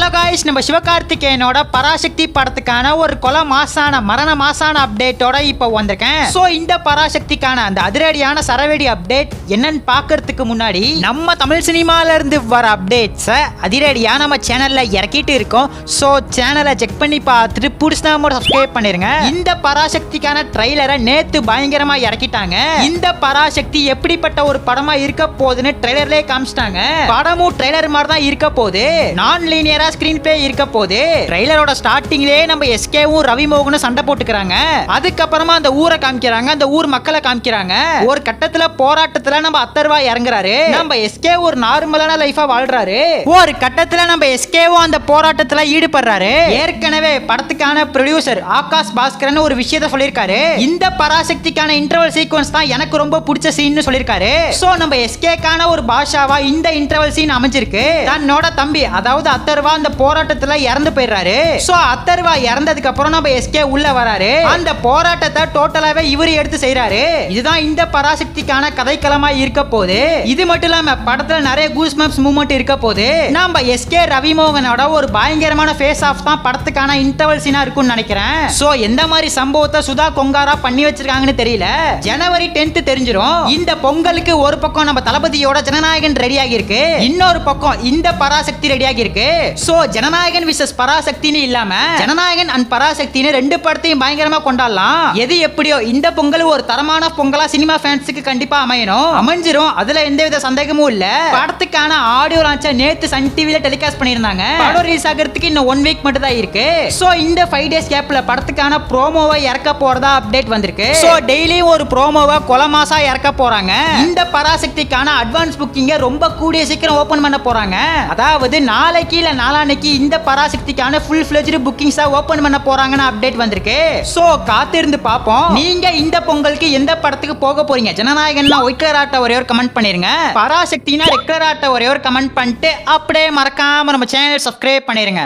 Hello guys நம்ம சிவகார்த்திகேயனோட பராசக்தி படத்துக்கான ஒரு கொலை மாசான மரண மாசான அப்டேட்டோட இப்போ வந்திருக்கேன். சோ இந்த பராசக்திக்கான அந்த அதிரடியான சரவெடி அப்டேட் என்னன்னு பார்க்கிறதுக்கு முன்னாடி நம்ம தமிழ் சினிமால இருந்து வர அப்டேட்ஸ் அதிரடியா நம்ம சேனல்ல இறக்கிட்டு இருக்கோம். சோ சேனலை செக் பண்ணி பார்த்துட்டு புடிச்சா மட்டும் சப்ஸ்கிரைப் பண்ணிருங்க. இந்த பராசக்திக்கான ட்ரைலரை நேத்து பயங்கரமா இறக்கிட்டாங்க. இந்த பராசக்தி எப்படிப்பட்ட ஒரு படமா இருக்க போகுதுன்னு ட்ரைலர்லயே காமிச்சிட்டாங்க. படமும் ட்ரைலர் மாதிரி தான் இருக்க போகுது. நான் லீனியரா ஸ்கிரீன் பிளே இருக்க போது ட்ரைலரோட ஸ்டார்டிங்லயே நம்ம எஸ்கேவும் ரவி மோகனும் சண்டை போட்டுக்கிறாங்க. அதுக்கப்புறமா அந்த ஊரை காமிக்கிறாங்க, அந்த ஊர் மக்களை காமிக்கிறாங்க. ஒரு கட்டத்துல போராட்டத்துல நம்ம அத்தர்வா இறங்குறாரு. நம்ம எஸ்கே ஒரு நார்மலான லைஃபா வாழ்றாரு. ஒரு கட்டத்துல நம்ம எஸ்கேவும் அந்த போராட்டத்துல ஈடுபடுறாரு. ஏற்கனவே படத்துக்கான ப்ரொடியூசர் ஆகாஷ் பாஸ்கரன் ஒரு விஷயத்தை சொல்லியிருக்காரு. இந்த பராசக்திக்கான இன்டர்வல் சீக்வன்ஸ் தான் எனக்கு ரொம்ப பிடிச்ச சீன் சொல்லியிருக்காரு. சோ நம்ம எஸ்கேக்கான ஒரு பாஷாவா இந்த இன்டர்வல் சீன் அமைஞ்சிருக்கு. தன்னோட தம்பி அதாவது அத்தர்வா அந்த போராட்டத்துல இறந்து போயிடுறாரு. சோ அத்தர்வா இறந்ததுக்கு அப்புறம் நம்ம எஸ்கே உள்ள வராரு. அந்த போராட்டத்தை டோட்டலாவே இவரு எடுத்து செய்யறாரு. இதுதான் இந்த பராசக்திக்கான கதைக்களமா இருக்க போது. இது மட்டும் இல்லாம படத்துல நிறைய கூஸ்பம்ப்ஸ் மூவ்மெண்ட் இருக்க போது. நம்ம எஸ்கே ரவி மோகனோட ஒரு பயங்கரமான ஃபேஸ் ஆஃப் தான் படத்துக்கான இன்டர்வல் சீனா இருக்கும்னு நினைக்கிறேன். சோ எந்த மாதிரி சம்பவத்தை சுதா கொங்காரா பண்ணி வச்சிருக்காங்கன்னு தெரியல. ஜனவரி 10th தெரிஞ்சிரும். இந்த பொங்கலுக்கு ஒரு பக்கம் நம்ம தளபதியோட ஜனநாயகன் ரெடி ஆகி இருக்கு, இன்னொரு பக்கம் இந்த பராசக்தி ரெடி ஆகி இருக்கு. சோ ஜனநாயகன் விசஸ் பராசக்தின்னு இல்லாம ஜனநாயகன் அண்ட் பராசக்தின்னு ரெண்டு படத்தையும் பயங்கரமா கொண்டாடலாம். எது எப்படியோ இந்த பொங்கல் ஒரு தரமான பொங்கலா சினிமா ஃபேன்ஸுக்கு கண்டிப்பா அமையணும், அமைஞ்சிரும். அதுல எந்தவித சந்தேகமும் இல்ல. படத்துக்கான ஆடியோ லான்ச்ச நேத்து சன் டிவில டெலிகாஸ்ட் பண்ணிருந்தாங்க. படம் ரிலீஸ் ஆகிறதுக்கு இன்னும் 1 வீக் மட்டும் தான் இருக்கு. சோ இந்த 5 days கேப்ல படத்துக்கான ப்ரோமோவை இறக்க போறதா அப்டேட் வந்திருக்கு. சோ டெய்லி ஒரு ப்ரோமோவை கொலமாசா இறக்க போறாங்க. இந்த பராசக்திக்கான அட்வான்ஸ் புக்கிங்க ரொம்ப கூடிய சீக்கிரம் ஓபன் பண்ண போறாங்க. அதாவது நாளைக்கு இல்ல நாளானைக்கு இந்த பராசக்திக்கான ஃபுல் ஃப்ளெஜ்டு புக்கிங்ஸா ஓபன் பண்ண போறாங்கன்னு அப்டேட் வந்திருக்கு. சோ காத்திருந்து பாப்போம். நீங்க இந்த பொங்கலுக்கு எந்த படத்துக்கு போக போறீங்க? ஜனநாயகன்னா ஒயிட் கலர் ஆட்ட ஒரே ஒரு கமெண்ட் பண்ணிருங்க. பராசக்தினா ரெட் கலர் ஆட்ட ஒரே ஒரு கமெண்ட் பண்ணிட்டு அப்படியே மறக்காம நம்ம சேனல் சப்ஸ்கிரைப் பண்ணிருங்க.